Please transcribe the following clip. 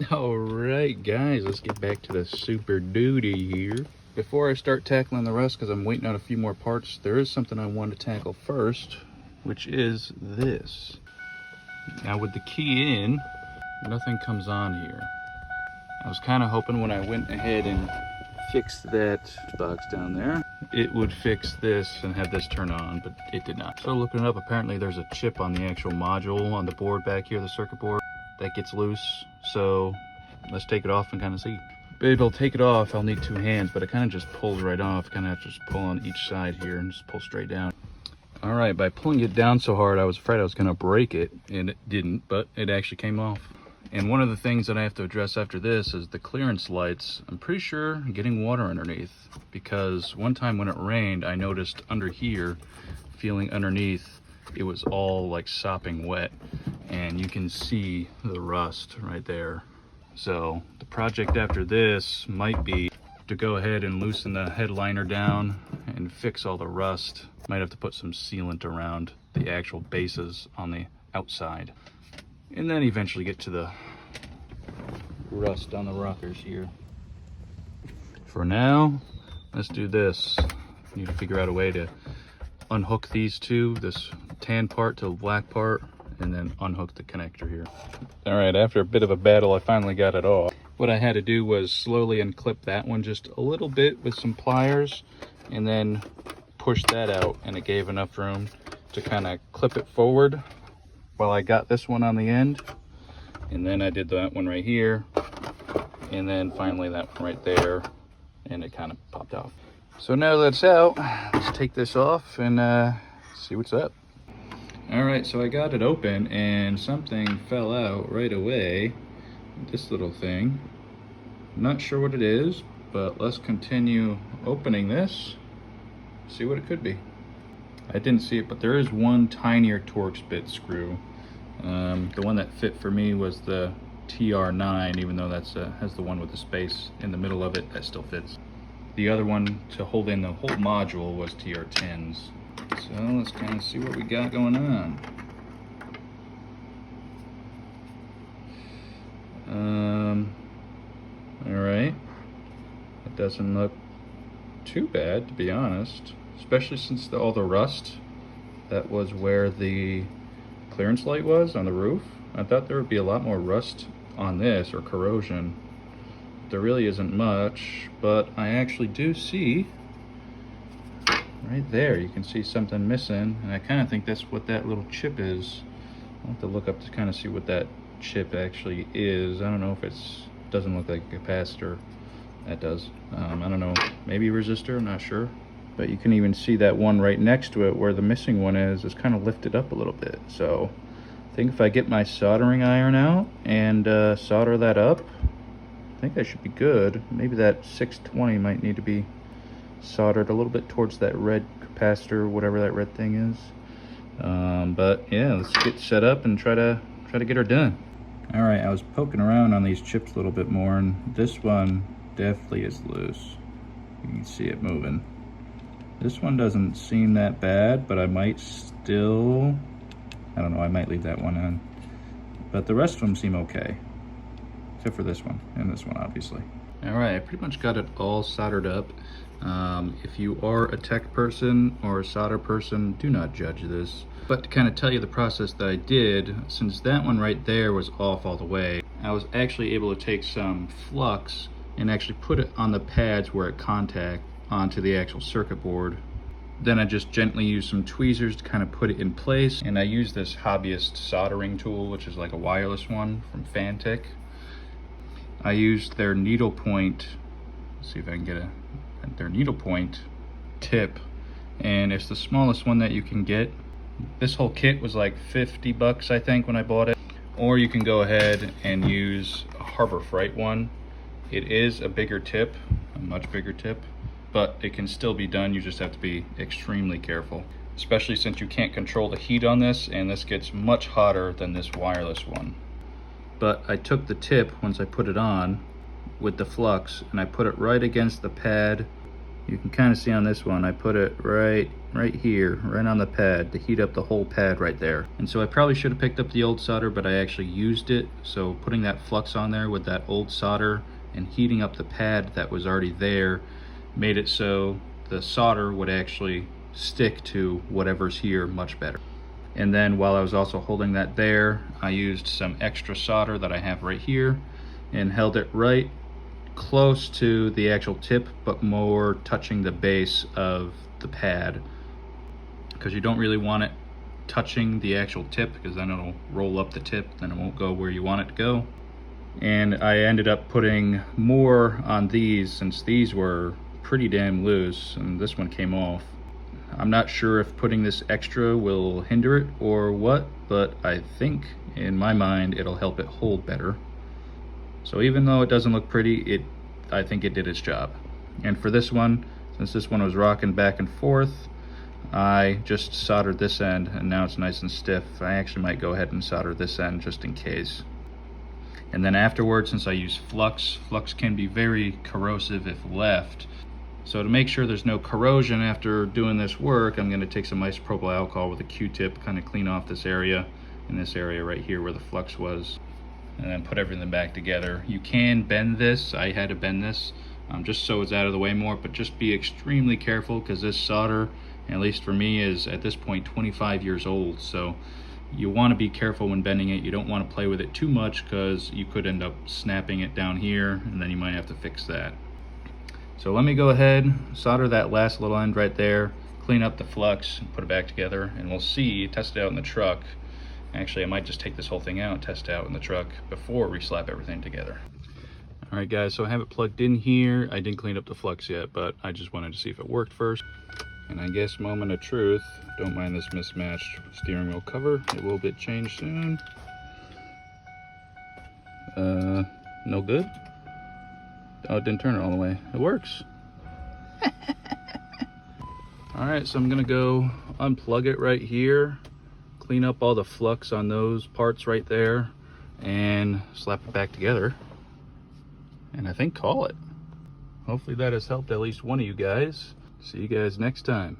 All right, guys, let's get back to the super duty here. Before I start tackling the rest, because I'm waiting on a few more parts, there is something I want to tackle first, which is this. Now with the key in, nothing comes on here. I was kind of hoping when I went ahead and fixed that box down there, it would fix this and have this turn on, but it did not. So looking it up, apparently there's a chip on the actual module on the board back here, the circuit board, that gets loose. So let's take it off and kind of see. It'll take it off, I'll need two hands, but it kind of just pulls right off. Kind of have to just pull on each side here and just pull straight down. All right, by pulling it down so hard, I was afraid I was gonna break it, and it didn't, but it actually came off. And one of the things that I have to address after this is the clearance lights. I'm pretty sure getting water underneath, because one time when it rained, I noticed under here, feeling underneath, it was all like sopping wet, and you can see the rust right there. So the project after this might be to go ahead and loosen the headliner down and fix all the rust. Might have to put some sealant around the actual bases on the outside, and then eventually get to the rust on the rockers here. For now, let's do this. Need to figure out a way to unhook these two, this tan part to the black part, and then unhook the connector here. All right, after a bit of a battle, I finally got it off. What I had to do was slowly unclip that one just a little bit with some pliers, and then push that out, and it gave enough room to kind of clip it forward while I got this one on the end. And then I did that one right here, and then finally that one right there, and it kind of popped off. So now that's out, let's take this off and see what's up. All right, so I got it open and something fell out right away. This little thing. Not sure what it is, but let's continue opening this, see what it could be. I didn't see it, but there is one tinier Torx bit screw. The one that fit for me was the TR9, even though that's has the one with the space in the middle of it that still fits. The other one to hold in the whole module was TR10s. So let's kind of see what we got going on. All right, it doesn't look too bad, to be honest, especially since all the rust that was where the clearance light was on the roof. I thought there would be a lot more rust on this, or corrosion. There really isn't much, but I actually do see right there, you can see something missing, and I kind of think that's what that little chip is. I'll have to look up to kind of see what that chip actually is. I don't know if it's, doesn't look like a capacitor. That does. I don't know, maybe a resistor, I'm not sure. But you can even see that one right next to it where the missing one is kind of lifted up a little bit. So I think if I get my soldering iron out and solder that up, I think I should be good. Maybe that 620 might need to be soldered a little bit towards that red capacitor, whatever that red thing is. But yeah, let's get set up and try to get her done. All right, I was poking around on these chips a little bit more, and this one definitely is loose. You can see it moving. This one doesn't seem that bad, but I might still, I don't know, I might leave that one in. But the rest of them seem okay, except for this one, and this one obviously. All right, I pretty much got it all soldered up. If you are a tech person or a solder person, do not judge this. But to kind of tell you the process that I did, since that one right there was off all the way, I was actually able to take some flux and actually put it on the pads where it contact onto the actual circuit board. Then I just gently used some tweezers to kind of put it in place, and I used this hobbyist soldering tool, which is like a wireless one from Fantech. I used their needlepoint, let's see if I can get their needlepoint tip, and it's the smallest one that you can get. This whole kit was like 50 bucks, I think, when I bought it. Or you can go ahead and use a Harbor Freight one. It is a bigger tip, a much bigger tip, but it can still be done. You just have to be extremely careful, especially since you can't control the heat on this, and this gets much hotter than this wireless one. But I took the tip once I put it on with the flux, and I put it right against the pad You can kind of see on this one, I put it right here, right on the pad to heat up the whole pad right there. And so I probably should have picked up the old solder, but I actually used it. So putting that flux on there with that old solder and heating up the pad that was already there made it so the solder would actually stick to whatever's here much better. And then while I was also holding that there, I used some extra solder that I have right here and held it right close to the actual tip, but more touching the base of the pad, because you don't really want it touching the actual tip, because then it'll roll up the tip, then it won't go where you want it to go. And I ended up putting more on these since these were pretty damn loose and this one came off. I'm not sure if putting this extra will hinder it or what, but I think in my mind it'll help it hold better. So even though it doesn't look pretty, I think it did its job. And for this one, since this one was rocking back and forth, I just soldered this end and now it's nice and stiff. I actually might go ahead and solder this end just in case. And then afterwards, since I use flux can be very corrosive if left. So to make sure there's no corrosion after doing this work, I'm going to take some isopropyl alcohol with a Q-tip, kind of clean off this area and this area right here where the flux was, and then put everything back together. You can bend this. I had to bend this just so it's out of the way more, but just be extremely careful because this solder, at least for me, is at this point 25 years old. So you want to be careful when bending it. You don't want to play with it too much because you could end up snapping it down here and then you might have to fix that. So let me go ahead, solder that last little end right there, clean up the flux, put it back together, and we'll see, test it out in the truck. Actually, I might just take this whole thing out and test it out in the truck before we slap everything together. All right guys, so I have it plugged in here. I didn't clean up the flux yet, but I just wanted to see if it worked first. And I guess moment of truth, don't mind this mismatched steering wheel cover. It will get changed soon. No good? Oh, it didn't turn it all the way. It works. All right, so I'm gonna go unplug it right here, clean up all the flux on those parts right there, and slap it back together. And I think call it. Hopefully that has helped at least one of you guys. See you guys next time.